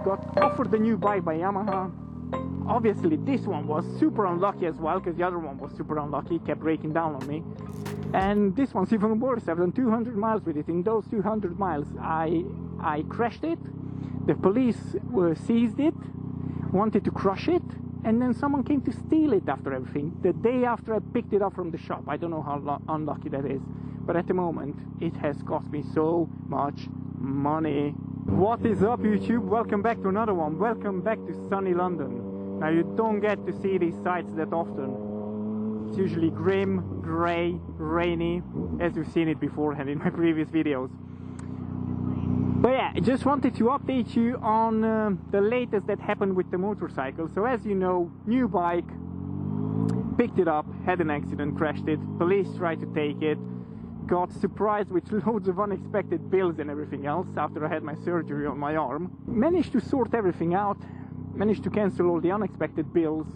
got offered a new bike by Yamaha. Obviously this one was super unlucky as well, because the other one was super unlucky, it kept breaking down on me. And this one's even worse. I've done 200 miles with it. In those 200 miles I crashed it, the police seized it, wanted to crush it, and then someone came to steal it after everything, the day after I picked it up from the shop. I don't know how unlucky that is, but at the moment it has cost me so much money. What is up, YouTube? Welcome back to another one. Welcome back to sunny London. Now, you don't get to see these sights that often. It's usually grim, grey, rainy, as you've seen it beforehand in my previous videos. But yeah, I just wanted to update you on the latest that happened with the motorcycle. So as you know, new bike, picked it up, had an accident, crashed it, police tried to take it, got surprised with loads of unexpected bills and everything else after I had my surgery on my arm. Managed to sort everything out, managed to cancel all the unexpected bills,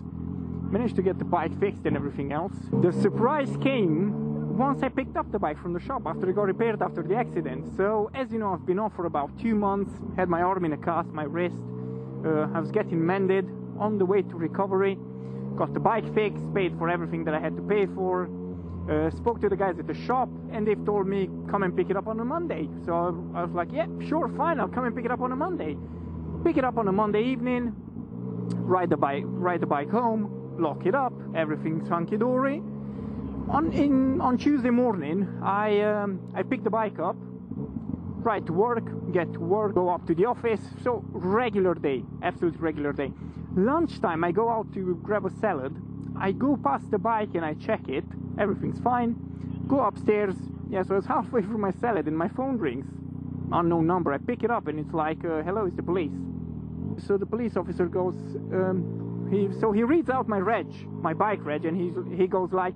managed to get the bike fixed and everything else. The surprise came once I picked up the bike from the shop after it got repaired after the accident. So as you know, I've been off for about 2 months, had my arm in a cast, my wrist, I was getting mended, on the way to recovery, got the bike fixed, paid for everything that I had to pay for, spoke to the guys at the shop, and they've told me come and pick it up on a Monday. So I was like, yeah, sure, fine, I'll come and pick it up on a Monday. Pick it up on a Monday evening, ride the bike home, lock it up, everything's hunky-dory. On Tuesday morning, I pick the bike up, ride to work, get to work, go up to the office. So regular day, absolute regular day. Lunchtime, I go out to grab a salad. I go past the bike and I check it, everything's fine. Go upstairs, yeah, so I was halfway through my salad and my phone rings. Unknown number. I pick it up and it's like, hello, it's the police. So the police officer goes, he reads out my reg, my bike reg, and he goes like,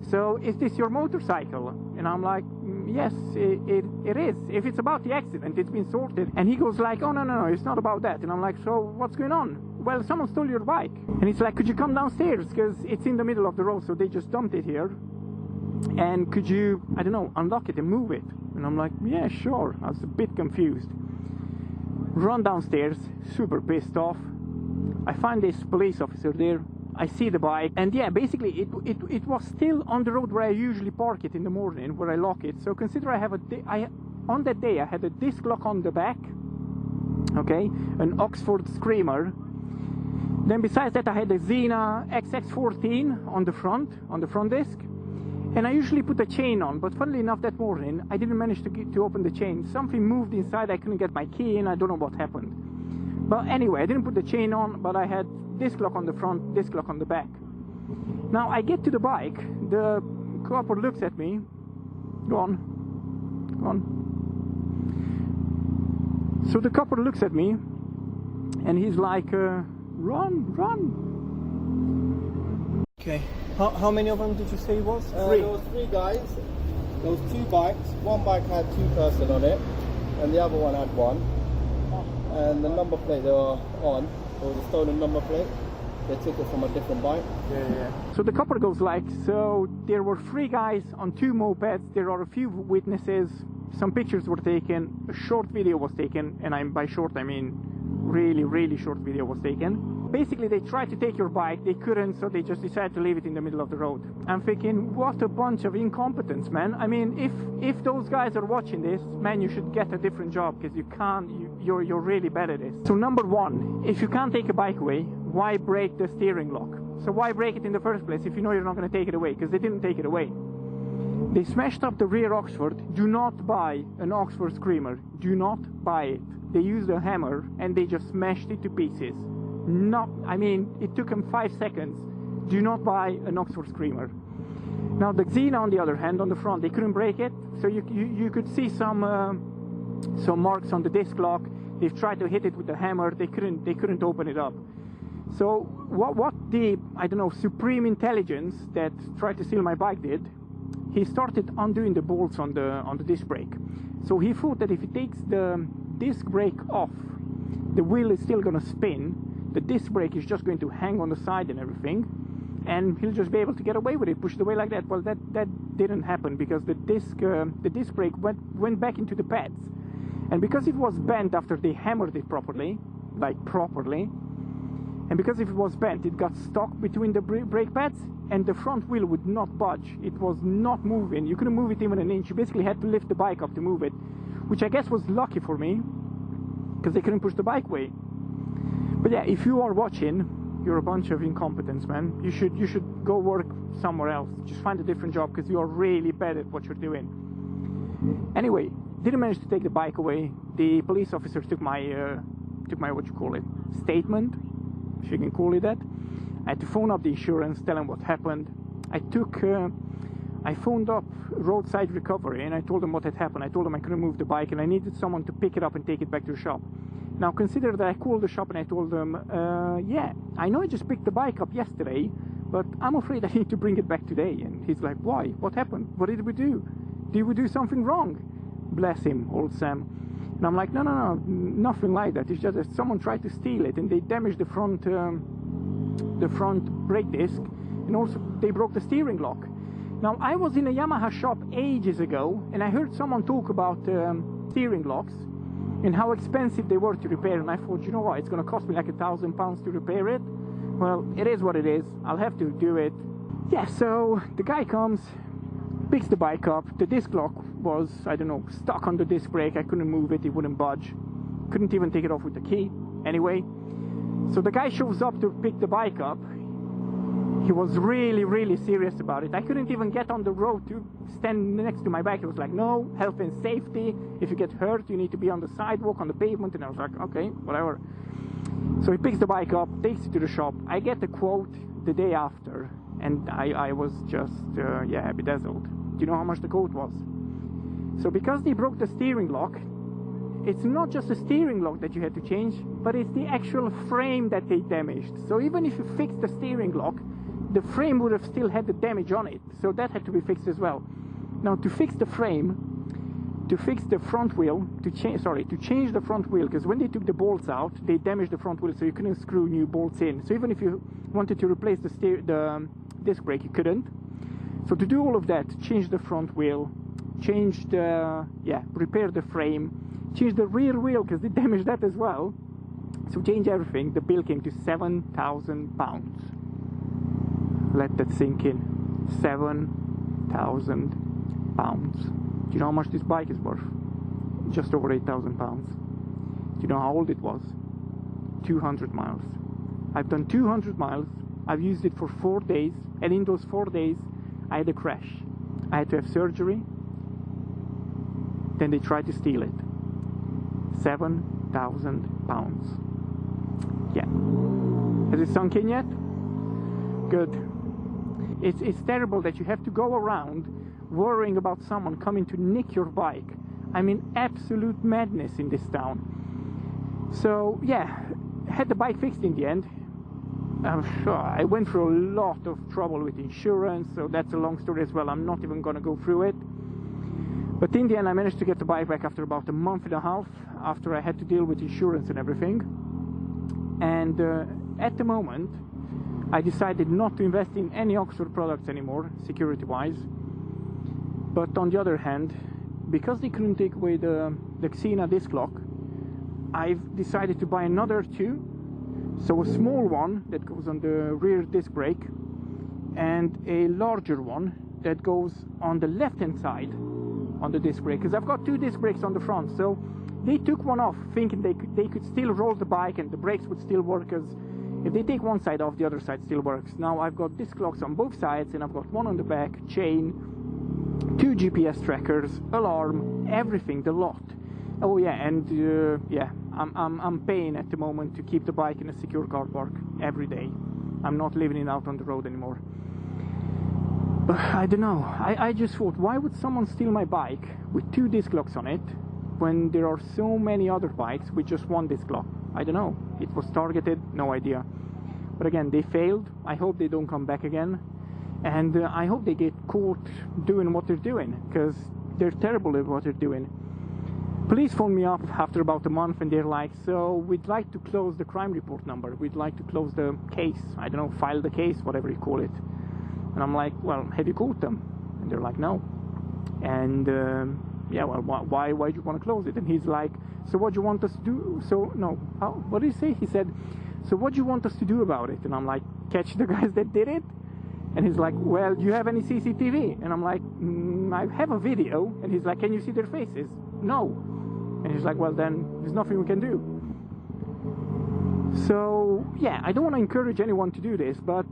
so is this your motorcycle? And I'm like, yes, it is. If it's about the accident, it's been sorted. And he goes like, oh, no, it's not about that. And I'm like, so what's going on? Well, someone stole your bike. And he's like, could you come downstairs? Because it's in the middle of the road, so they just dumped it here. And could you, I don't know, unlock it and move it? And I'm like, yeah, sure. I was a bit confused. Run downstairs, super pissed off. I find this police officer there. I see the bike, and yeah, basically it was still on the road where I usually park it in the morning, where I lock it. So consider I have on that day I had a disc lock on the back, okay, an Oxford Screamer. Then besides that I had a Xena XX14 on the front disc, and I usually put a chain on. But funnily enough, that morning I didn't manage to open the chain. Something moved inside. I couldn't get my key in. I don't know what happened. But anyway, I didn't put the chain on, but I had disc lock on the front, disc lock on the back. Now I get to the bike, the copper looks at me, go on. So the copper looks at me and he's like, run. Okay, how many of them did you say it was? There was 3 guys, there was 2 bikes, one bike had 2 person on it and the other one had 1. And the number plate they were on, it was a stolen number plate. They took it from a different bike. Yeah. So the copper goes like, so there were 3 guys on 2 mopeds, there are a few witnesses, some pictures were taken, a short video was taken, and by short I mean really short video was taken. Basically they tried to take your bike, they couldn't, so they just decided to leave it in the middle of the road. I'm thinking, what a bunch of incompetence, man. I mean, if those guys are watching this, man, you should get a different job, because you can't, you're really bad at this. So number 1, if you can't take a bike away, why break the steering lock? So why break it in the first place if you know you're not going to take it away? Because they didn't take it away. They smashed up the rear Oxford. Do not buy an Oxford Screamer. Do not buy it. They used a hammer and they just smashed it to pieces. I mean, it took them 5 seconds. Do not buy an Oxford Screamer. Now the Xena, on the other hand, on the front, they couldn't break it. So you could see some marks on the disc lock. They've tried to hit it with the hammer. They couldn't open it up. So what the, I don't know, supreme intelligence that tried to steal my bike did, he started undoing the bolts on the disc brake. So he thought that if he takes the disc brake off, the wheel is still going to spin, the disc brake is just going to hang on the side and everything, and he'll just be able to get away with it, push it away like that. Well, that didn't happen, because the disc brake went back into the pads, and because it was bent after they hammered it properly, like properly. And because if it was bent, it got stuck between the brake pads, and the front wheel would not budge. It was not moving. You couldn't move it even an inch. You basically had to lift the bike up to move it, which I guess was lucky for me, because they couldn't push the bike away. But yeah, if you are watching, you're a bunch of incompetents, man. You should go work somewhere else. Just find a different job, because you are really bad at what you're doing. Anyway, didn't manage to take the bike away. The police officers took my what you call it, statement, if you can call it that. I had to phone up the insurance, tell them what happened. I phoned up roadside recovery, and I told them what had happened. I told them I couldn't move the bike and I needed someone to pick it up and take it back to the shop. Now consider that I called the shop and I told them, yeah, I know I just picked the bike up yesterday, but I'm afraid I need to bring it back today. And he's like, why? What happened? What did we do? Did we do something wrong? Bless him, old Sam. And I'm like, no, nothing like that. It's just that someone tried to steal it and they damaged the front brake disc, and also they broke the steering lock. Now, I was in a Yamaha shop ages ago, and I heard someone talk about steering locks and how expensive they were to repair, and I thought, you know what, it's going to cost me like £1,000 to repair it. Well, it is what it is. I'll have to do it. Yeah, so the guy comes, picks the bike up. The disc lock was, I don't know, stuck on the disc brake. I couldn't move it, it wouldn't budge. Couldn't even take it off with the key. Anyway, so the guy shows up to pick the bike up. He was really serious about it. I couldn't even get on the road to stand next to my bike. He was like, no, health and safety. If you get hurt, you need to be on the sidewalk, on the pavement. And I was like, okay, whatever. So he picks the bike up, takes it to the shop. I get the quote the day after, and I was just, yeah, bedazzled. Do you know how much the quote was? So because they broke the steering lock, it's not just the steering lock that you had to change, but it's the actual frame that they damaged. So even if you fix the steering lock, the frame would have still had the damage on it. So that had to be fixed as well. Now to fix the frame, to fix the front wheel, to change the front wheel, because when they took the bolts out, they damaged the front wheel, so you couldn't screw new bolts in. So even if you wanted to replace the disc brake, you couldn't. So to do all of that, change the front wheel, change the, repair the frame, change the rear wheel, because they damaged that as well. So change everything. The bill came to £7,000. Let that sink in. £7,000. Do you know how much this bike is worth? Just over £8,000. Do you know how old it was? 200 miles. I've done 200 miles. I've used it for 4 days, and in those 4 days I had a crash. I had to have surgery. Then they tried to steal it. £7,000. Yeah. Has it sunk in yet? Good. It's terrible that you have to go around worrying about someone coming to nick your bike. I mean, absolute madness in this town. So yeah, had the bike fixed in the end. I went through a lot of trouble with insurance, so that's a long story as well. I'm not even gonna go through it. But in the end I managed to get the bike back after about a month and a half, after I had to deal with insurance and everything. And at the moment I decided not to invest in any Oxford products anymore, security-wise. But on the other hand, because they couldn't take away the Xena disc lock, I've decided to buy another two. So a small one that goes on the rear disc brake, and a larger one that goes on the left-hand side on the disc brake. Because I've got two disc brakes on the front, so they took one off thinking they could still roll the bike and the brakes would still work, because if they take one side off, the other side still works. Now I've got disc locks on both sides, and I've got one on the back, chain, 2 GPS trackers, alarm, everything, the lot. Oh yeah, and yeah, I'm paying at the moment to keep the bike in a secure car park every day. I'm not leaving it out on the road anymore. But I don't know, I just thought, why would someone steal my bike with 2 disc locks on it when there are so many other bikes with just 1 disc lock? I don't know, it was targeted, no idea. But again, they failed. I hope they don't come back again, and I hope they get caught doing what they're doing, because they're terrible at what they're doing. Police phoned me up after about a month, and they're like, so we'd like to close the crime report number, we'd like to close the case, I don't know, file the case, whatever you call it. And I'm like, well, have you caught them? And they're like, no. And yeah, well, why do you want to close it? And he's like, so what do you want us to do? So, no, what did he say? He said, so what do you want us to do about it? And I'm like, catch the guys that did it? And he's like, well, do you have any CCTV? And I'm like, I have a video. And he's like, can you see their faces? No. And he's like, well, then there's nothing we can do. So, yeah, I don't want to encourage anyone to do this, but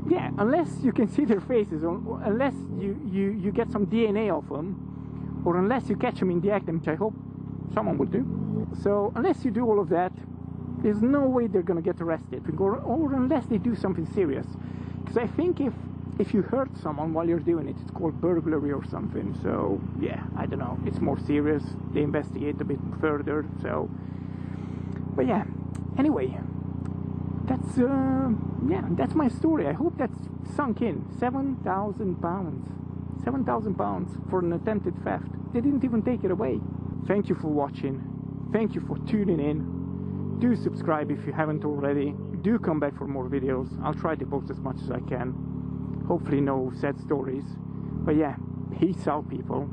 yeah, unless you can see their faces, or unless you get some DNA off them, or unless you catch them in the act, which I hope someone will do. So, unless you do all of that, there's no way they're going to get arrested, or unless they do something serious. Because I think if you hurt someone while you're doing it, it's called burglary or something. So, yeah, I don't know. It's more serious. They investigate a bit further, so... But yeah, anyway, that's that's my story. I hope that's sunk in. £7,000. 7,000 pounds for an attempted theft. They didn't even take it away. Thank you for watching. Thank you for tuning in. Do subscribe if you haven't already. Do come back for more videos. I'll try to post as much as I can. Hopefully no sad stories. But yeah, peace out, people.